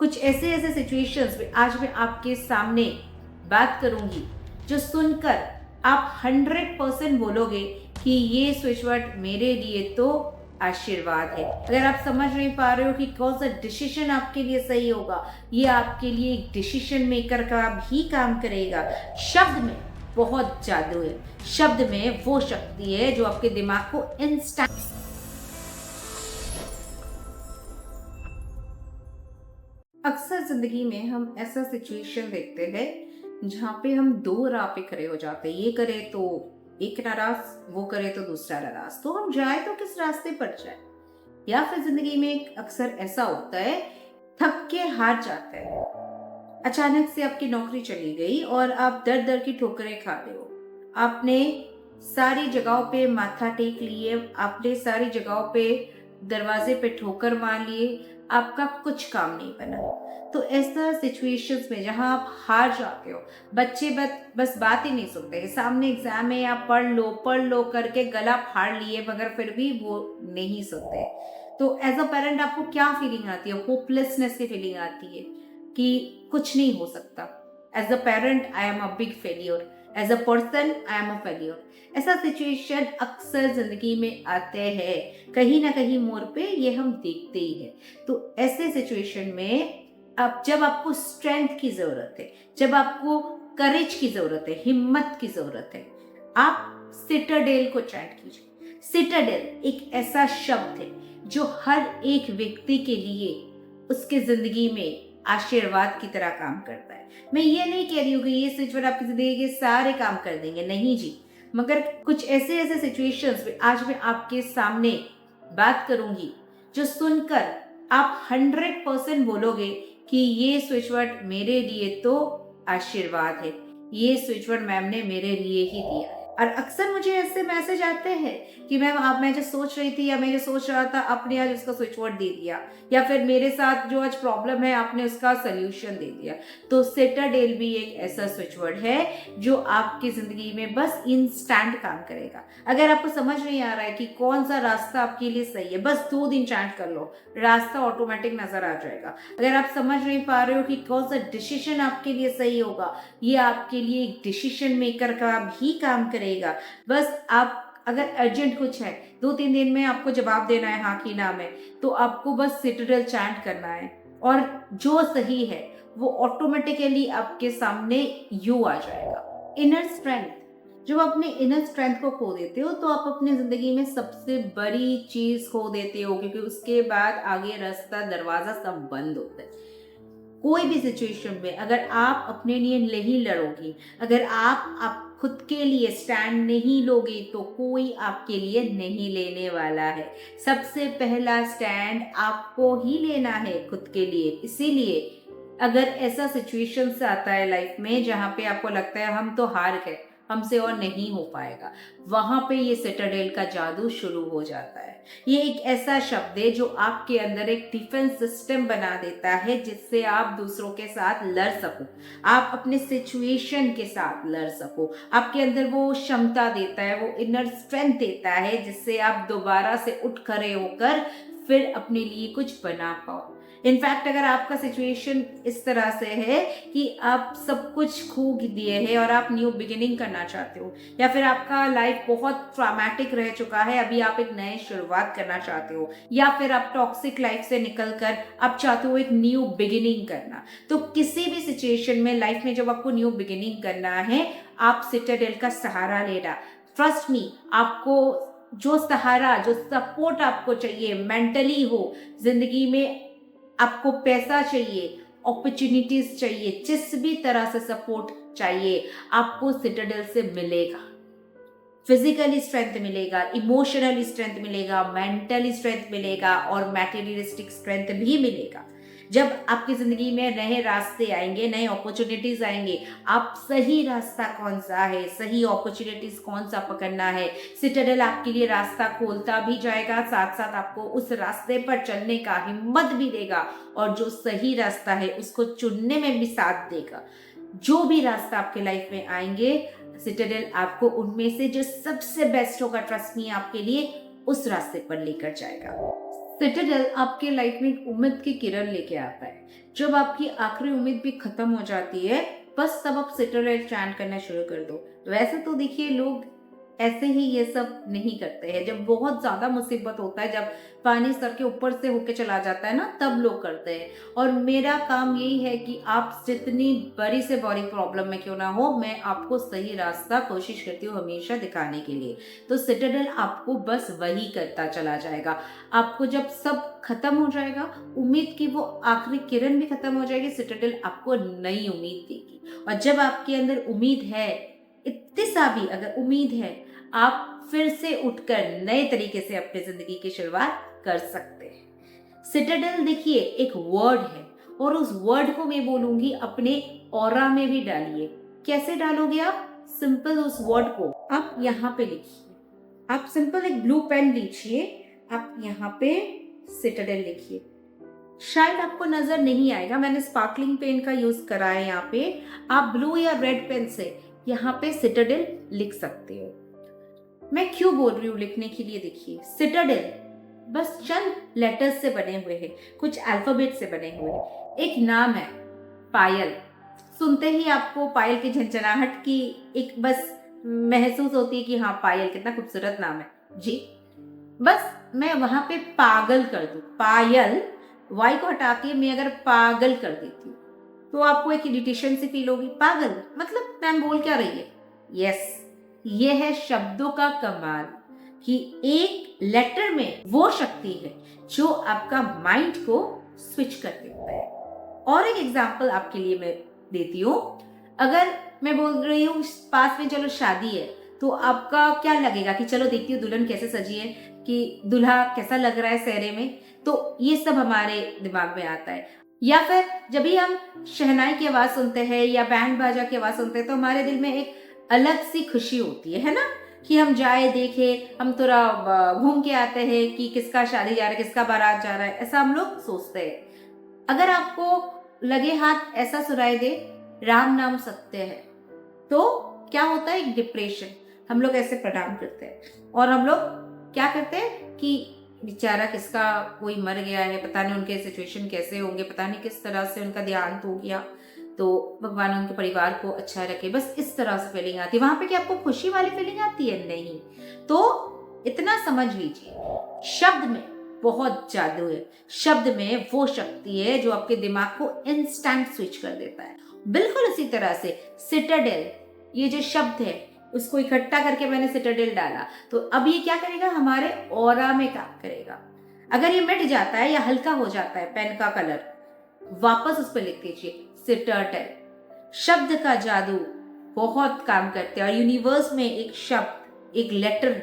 कुछ ऐसे ऐसे सिचुएशंस में आज मैं आपके सामने बात करूंगी जो सुनकर आप 100% बोलोगे कि ये स्विच वर्ड मेरे लिए तो आशीर्वाद है। अगर आप समझ नहीं पा रहे हो कि कौन सा डिसीजन आपके लिए सही होगा, ये आपके लिए एक डिसीजन मेकर का भी काम करेगा। शब्द में बहुत जादू है, शब्द में वो शक्ति है जो आपके दिमाग को इंस्टेंट। अक्सर जिंदगी में हम ऐसा सिचुएशन देखते हैं जहाँ पे हम दो राह पे खड़े हो जाते हैं। ये करे तो एक नाराज, वो करे तो दूसरा नाराज, तो हम जाए तो किस रास्ते पर जाए। या फिर जिंदगी में एक अक्सर ऐसा होता है, थक के हार जाते हैं, अचानक से आपकी नौकरी चली गई और आप दर दर की ठोकरें खा रहे हो। आपने सारी जगहों पे माथा टेक लिए, आपने सारी जगहों पे दरवाजे पे ठोकर मार लिए, आपका कुछ काम नहीं बना। तो ऐसा सिचुएशंस में जहां आप हार जाते हो, बच्चे बस बात ही नहीं सुनते, सामने एग्जाम है, आप पढ़ लो करके गला फाड़ लिए मगर फिर भी वो नहीं सुनते। तो एज अ पेरेंट आपको क्या फीलिंग आती है? होपलेसनेस की फीलिंग आती है कि कुछ नहीं हो सकता। As a parent I am a big failure, as a person I am a failure. ऐसा सिचुएशन अक्सर जिंदगी में आते हैं, कहीं ना कहीं मोड़ पे ये हम देखते ही है। तो ऐसे सिचुएशन में अब जब आपको स्ट्रेंथ की जरूरत है, जब आपको करेज की जरूरत है, हिम्मत की जरूरत है, आप सिटाडेल को चैंट कीजिए। सिटाडेल एक ऐसा शब्द है जो हर एक व्यक्ति के लिए उसके जिंदगी में आशीर्वाद की तरह काम करता है। मैं ये नहीं कह रही हूँ कि ये स्विच वर्ड आपकी जिंदगी के सारे काम कर देंगे, नहीं जी, मगर कुछ ऐसे ऐसे सिचुएशंस में आज मैं आपके सामने बात करूंगी जो सुनकर आप 100% बोलोगे कि ये स्विच वर्ड मेरे लिए तो आशीर्वाद है, ये स्विच वर्ड मैम ने मेरे लिए ही दिया है। और अक्सर मुझे ऐसे मैसेज आते हैं कि मैम आप, मैं जो सोच रही थी या मैं जो सोच रहा था आपने आज उसका स्विच वर्ड दे दिया, या फिर मेरे साथ जो आज प्रॉब्लम है आपने उसका सोल्यूशन दे दिया। तो सिटाडेल भी एक ऐसा स्विच वर्ड है जो आपकी जिंदगी में बस इंस्टेंट काम करेगा। अगर आपको समझ नहीं आ रहा है कि कौन सा रास्ता आपके लिए सही है, बस 2 दिन चैंट कर लो, रास्ता ऑटोमेटिक नजर आ जाएगा। अगर आप समझ नहीं पा रहे हो कि कौन सा डिसीजन आपके लिए सही होगा, ये आपके लिए एक डिसीजन मेकर का भी काम करेगा। बस आप, अगर अर्जेंट कुछ है, 2-3 दिन में आपको जवाब देना है हाँ की ना में, तो आपको बस सिटाडेल चैंट करना है और जो सही है वो ऑटोमेटिकली आपके सामने यू आ जाएगा। इनर स्ट्रेंथ, जब अपने इनर स्ट्रेंथ को खो देते हो तो आप अपनी जिंदगी में सबसे बड़ी चीज खो देते हो, क्योंकि उसके बाद आगे रास्ता दरवाजा सब बंद होता है। कोई भी सिचुएशन में अगर आप अपने लिए नहीं लड़ोगी, अगर आप खुद के लिए स्टैंड नहीं लोगे तो कोई आपके लिए नहीं लेने वाला है। सबसे पहला स्टैंड आपको ही लेना है खुद के लिए। इसीलिए अगर ऐसा सिचुएशन आता है लाइफ में जहां पे आपको लगता है हम तो हार गए, हमसे और नहीं हो पाएगा, वहां पे ये सिटाडेल का जादू शुरू हो जाता है। ये एक ऐसा शब्द है जो आपके अंदर एक डिफेंस सिस्टम बना देता है जिससे आप दूसरों के साथ लड़ सको, आप अपने सिचुएशन के साथ लड़ सको। आपके अंदर वो क्षमता देता है, वो इनर स्ट्रेंथ देता है जिससे आप दोबारा से उठ खड़े होकर फिर अपने लिए कुछ बना पाओ। इनफैक्ट अगर आपका सिचुएशन इस तरह से है कि आप सब कुछ खो दिए हैं और आप न्यू बिगिनिंग करना चाहते हो, या फिर आपका लाइफ बहुत ट्रॉमेटिक रह चुका है, अभी आप एक नए शुरुआत करना चाहते हो, या फिर आप टॉक्सिक लाइफ से निकलकर आप चाहते हो एक न्यू बिगिनिंग करना, तो किसी भी सिचुएशन में लाइफ में जब आपको न्यू बिगिनिंग करना है, आप सिटाडेल का सहारा लेना। ट्रस्ट मी, आपको जो सहारा, जो सपोर्ट आपको चाहिए, मेंटली हो, जिंदगी में आपको पैसा चाहिए, अपॉर्चुनिटीज चाहिए, जिस भी तरह से सपोर्ट चाहिए आपको सिटाडेल से मिलेगा। फिजिकली स्ट्रेंथ मिलेगा, इमोशनली स्ट्रेंथ मिलेगा, मेंटली स्ट्रेंथ मिलेगा और मैटेरियलिस्टिक स्ट्रेंथ भी मिलेगा। जब आपकी जिंदगी में नए रास्ते आएंगे, नए अपॉर्चुनिटीज आएंगे, आप सही रास्ता कौन सा है, सही अपॉर्चुनिटीज कौन सा पकड़ना है, सिटाडेल आपके लिए रास्ता खोलता भी जाएगा, साथ साथ आपको उस रास्ते पर चलने का हिम्मत भी देगा और जो सही रास्ता है उसको चुनने में भी साथ देगा। जो भी रास्ता आपके लाइफ में आएंगे, सिटाडेल आपको उनमें से जो सबसे बेस्ट होगा, ट्रस्ट मी, आपके लिए उस रास्ते पर लेकर जाएगा। सिटाडेल आपके लाइफ में एक उम्मीद की किरण लेके आता है। जब आपकी आखिरी उम्मीद भी खत्म हो जाती है, बस तब आप सिटरल चैंट करना शुरू कर दो। वैसे तो देखिए लोग ऐसे ही ये सब नहीं करते हैं, जब बहुत ज्यादा मुसीबत होता है, जब पानी सर के ऊपर से होके चला जाता है ना, तब लोग करते हैं। और मेरा काम यही है कि आप जितनी बड़ी से बड़ी प्रॉब्लम में क्यों ना हो, मैं आपको सही रास्ता कोशिश करती हूँ हमेशा दिखाने के लिए। तो सिटाडेल आपको बस वही करता चला जाएगा। आपको जब सब खत्म हो जाएगा, उम्मीद की वो आखिरी किरण भी खत्म हो जाएगी, सिटाडेल आपको नई उम्मीद देगी। और जब आपके अंदर उम्मीद है, इतनी सा भी अगर उम्मीद है, आप फिर से उठकर नए तरीके से अपनी जिंदगी की शुरुआत कर सकते हैं। सिटाडेल देखिए एक वर्ड है, और उस वर्ड को मैं बोलूंगी अपने ऑरा में भी डालिए। कैसे डालोगे आप? सिंपल उस वर्ड को आप यहाँ पे लिखिए। आप सिंपल एक ब्लू पेन लीजिए, आप यहाँ पे सिटाडेल लिखिए। शायद आपको नजर नहीं आएगा, मैंने स्पार्कलिंग पेन का यूज करा है यहाँ पे। आप ब्लू या रेड पेन से यहाँ पे सिटाडेल लिख सकते हो। मैं क्यों बोल रही हूँ लिखने के लिए? देखिए सिटाडेल बस चंद लेटर्स से बने हुए हैं, कुछ अल्फाबेट से बने हुए हैं। एक नाम है पायल। सुनते ही आपको पायल की झंझनाहट की एक बस महसूस होती है कि हाँ पायल कितना खूबसूरत नाम है जी। बस मैं वहां पे पागल कर दूं, पायल, वाई को हटा के मैं अगर पागल कर देती हूँ, तो आपको एक इरिटेशन सी फील होगी। पागल मतलब मैम बोल क्या रही है? यस, ये है शब्दों का कमाल कि एक लेटर में वो शक्ति है जो आपका माइंड को स्विच कर देता है। और एक एग्जांपल आपके लिए मैं देती हूँ। अगर मैं बोल रही हूँ पास में चलो शादी है, तो आपका क्या लगेगा कि चलो देखती हूँ दुल्हन कैसे सजी है, कि दूल्हा कैसा लग रहा है सेहरे में, तो ये सब हमारे दिमाग में आता है। या फिर जब भी हम शहनाई की आवाज सुनते हैं या बैंड बाजा की आवाज सुनते हैं, तो हमारे दिल में एक अलग सी खुशी होती है ना, कि हम जाए देखे, हम थोड़ा घूम के आते हैं कि किसका शादी जा रहा है, किसका बारात जा रहा है, ऐसा हम लोग सोचते हैं। अगर आपको लगे हाथ ऐसा सुनाई दे राम नाम सत्य है, तो क्या होता है? एक डिप्रेशन। हम लोग ऐसे प्रणाम करते हैं और हम लोग क्या करते हैं कि बेचारा किसका कोई मर गया है, पता नहीं उनके सिचुएशन कैसे होंगे, पता नहीं किस तरह से उनका देहांत हो गया, तो भगवान उनके परिवार को अच्छा रखे। बस इस तरह से फीलिंग आती है। वहां पे क्या आपको खुशी वाली फीलिंग आती है? नहीं। तो इतना समझ लीजिए, शब्द में बहुत जादू है। शब्द में वो शक्ति है जो आपके दिमाग को इंस्टेंट स्विच कर देता है। बिल्कुल इसी तरह से सिटाडेल, ये जो शब्द है उसको इकट्ठा करके मैंने सिटाडेल डाला, तो अब ये क्या करेगा? हमारे ऑरा में काम करेगा। अगर ये मिट जाता है या हल्का हो जाता है पेन का कलर, वापस उस पर लिख दीजिए सिटाडेल। शब्द का जादू बहुत काम करते हैं, और यूनिवर्स में एक शब्द, एक लेटर,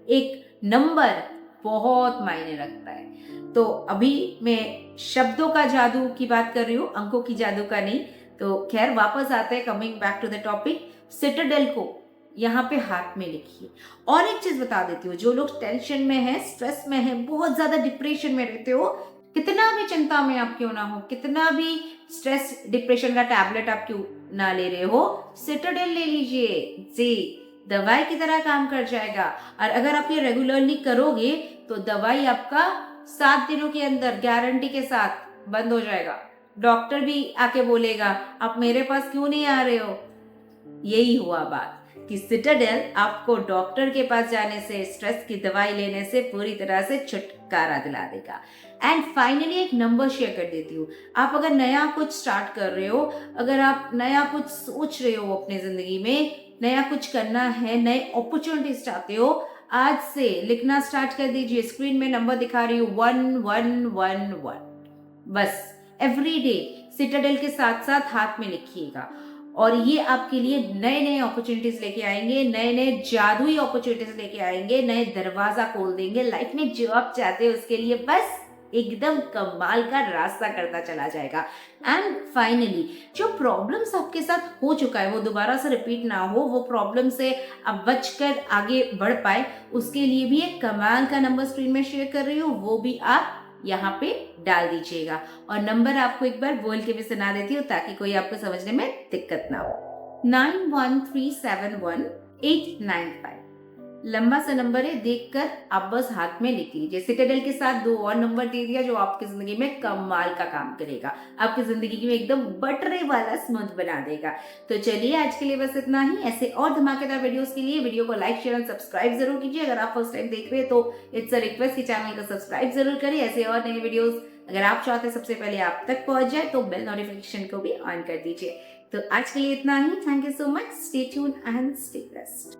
एक नंबर बहुत मायने रखता है। तो अभी मैं शब्दों का जादू की बात कर रही हूँ, अंकों की जादू का नहीं। तो खैर वापस आते हैं, coming back to the topic. Citadel को यहाँ पे हाथ में लिखिए। और एक चीज बता देती हूँ, जो लोग टेंशन में है, स्ट्रेस में है, बहुत ज्यादा डिप्रेशन में रहते हो, कितना भी चिंता में आप क्यों ना हो, कितना भी स्ट्रेस डिप्रेशन का टैबलेट आप क्यों ना ले रहे हो, सिटाडेल ले लीजिए जी। दवाई की तरह काम कर जाएगा। और अगर आप ये रेगुलरली करोगे तो दवाई आपका 7 दिनों के अंदर गारंटी के साथ बंद हो जाएगा। डॉक्टर भी आके बोलेगा आप मेरे पास क्यों नहीं आ रहे हो। यही हुआ बात कि सिटाडेल आपको डॉक्टर के पास जाने से, स्ट्रेस की दवाई लेने से पूरी तरह से छुटकारा दिला देगा। एंड फाइनली एक नंबर शेयर कर देती हूँ। आप अगर नया कुछ स्टार्ट कर रहे हो, अगर आप नया कुछ सोच रहे हो अपनी जिंदगी में, नया कुछ करना है, नए अपॉर्चुनिटीज चाहते हो, आज से लिखना स्टार्ट कर दीजिए। स्क्रीन में नंबर दिखा रही हूँ 1111। बस एवरी डे सिटाडेल के साथ साथ हाथ में लिखिएगा, और ये आपके लिए नए नए अपॉर्चुनिटीज लेके आएंगे, नए नए जादुई अपॉर्चुनिटीज लेके आएंगे, नए दरवाजा खोल देंगे लाइफ में। जो आप चाहते हो उसके लिए बस एकदम कमाल का रास्ता करता चला जाएगा। एंड फाइनली जो प्रॉब्लम्स आपके साथ हो चुका है वो दोबारा से रिपीट ना हो, वो प्रॉब्लम से आप बचकर आगे बढ़ पाए, उसके लिए भी एक कमाल का नंबर स्क्रीन में शेयर कर रही हूँ, वो भी आप यहाँ पे डाल दीजिएगा। और नंबर आपको एक बार बोल के भी सुना देती हूँ ताकि कोई आपको समझने में दिक्कत ना हो। 91371 895। लंबा सा नंबर है, देखकर आप बस हाथ में लिख लीजिए। सिटाडेल के साथ 2 और नंबर दे दिया जो आपकी ज़िंदगी में कमाल का काम करेगा। आपकी ज़िंदगी में एकदम बटरे वाला स्मूथ बना देगा। तो चलिए आज के लिए बस इतना ही। ऐसे और धमाकेदार वीडियोज़ के लिए वीडियो को लाइक, शेयर और सब्सक्राइब ज़रूर कीजिए। अगर आप फर्स्ट टाइम देख रहे हैं तो इट्स अ रिक्वेस्ट कि चैनल को सब्सक्राइब ज़रूर करें। ऐसे और नए वीडियोज़ अगर आप चाहते हैं सबसे पहले आप तक पहुँच जाए तो बेल नोटिफिकेशन को भी ऑन कर दीजिए। तो आज के लिए इतना ही। Thank you so much. Stay tuned and stay blessed.